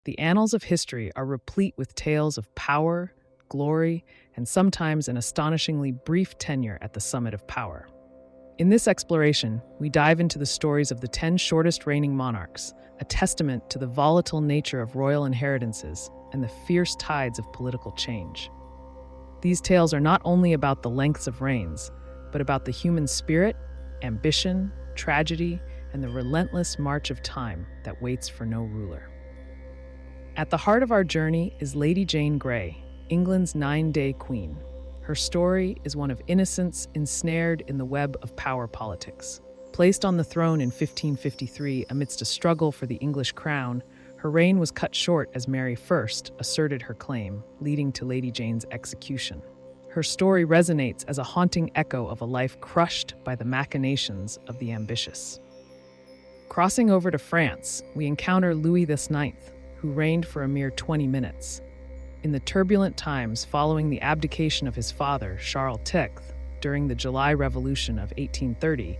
The annals of history are replete with tales of power, glory, and sometimes an astonishingly brief tenure at the summit of power. In this exploration, we dive into the stories of the 10 shortest reigning monarchs, a testament to the volatile nature of royal inheritances and the fierce tides of political change. These tales are not only about the lengths of reigns, but about the human spirit, ambition, tragedy, and the relentless march of time that waits for no ruler. At the heart of our journey is Lady Jane Grey, England's 9-day queen. Her story is one of innocence ensnared in the web of power politics. Placed on the throne in 1553 amidst a struggle for the English crown, her reign was cut short as Mary I asserted her claim, leading to Lady Jane's execution. Her story resonates as a haunting echo of a life crushed by the machinations of the ambitious. Crossing over to France, we encounter Louis IX, who reigned for a mere 20 minutes. In the turbulent times following the abdication of his father, Charles X, during the July Revolution of 1830,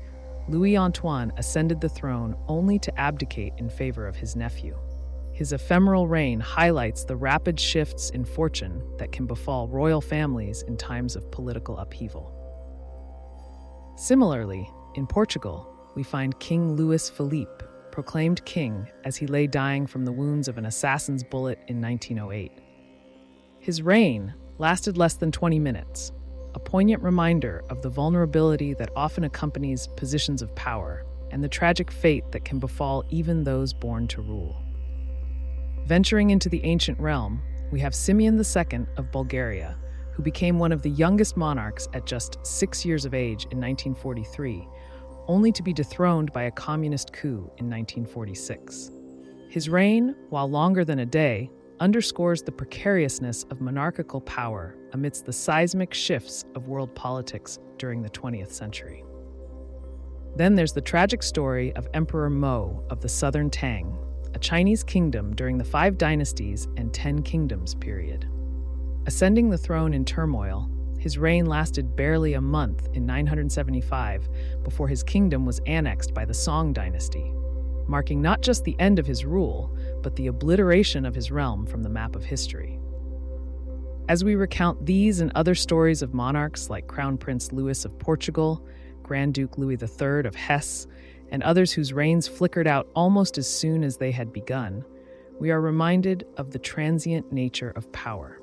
Louis Antoine ascended the throne only to abdicate in favor of his nephew. His ephemeral reign highlights the rapid shifts in fortune that can befall royal families in times of political upheaval. Similarly, in Portugal, we find King Luís Filipe, proclaimed king as he lay dying from the wounds of an assassin's bullet in 1908. His reign lasted less than 20 minutes, a poignant reminder of the vulnerability that often accompanies positions of power and the tragic fate that can befall even those born to rule. Venturing into the ancient realm, we have Simeon II of Bulgaria, who became one of the youngest monarchs at just 6 years of age in 1943, only to be dethroned by a communist coup in 1946. His reign, while longer than a day, underscores the precariousness of monarchical power amidst the seismic shifts of world politics during the 20th century. Then there's the tragic story of Emperor Mo of the Southern Tang, a Chinese kingdom during the 5 Dynasties and 10 Kingdoms period. Ascending the throne in turmoil, his reign lasted barely a month in 975 before his kingdom was annexed by the Song dynasty, marking not just the end of his rule, but the obliteration of his realm from the map of history. As we recount these and other stories of monarchs like Crown Prince Louis of Portugal, Grand Duke Louis III of Hesse, and others whose reigns flickered out almost as soon as they had begun, we are reminded of the transient nature of power.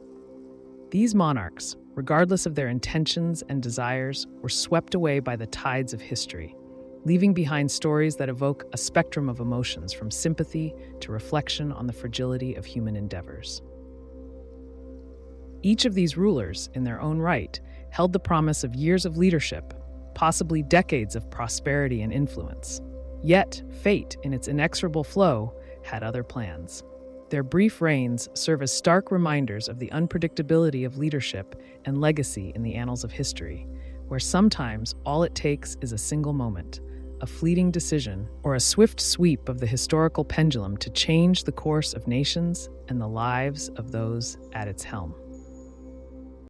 These monarchs, regardless of their intentions and desires, were swept away by the tides of history, leaving behind stories that evoke a spectrum of emotions from sympathy to reflection on the fragility of human endeavors. Each of these rulers, in their own right, held the promise of years of leadership, possibly decades of prosperity and influence. Yet, fate, in its inexorable flow, had other plans. Their brief reigns serve as stark reminders of the unpredictability of leadership and legacy in the annals of history, where sometimes all it takes is a single moment, a fleeting decision, or a swift sweep of the historical pendulum to change the course of nations and the lives of those at its helm.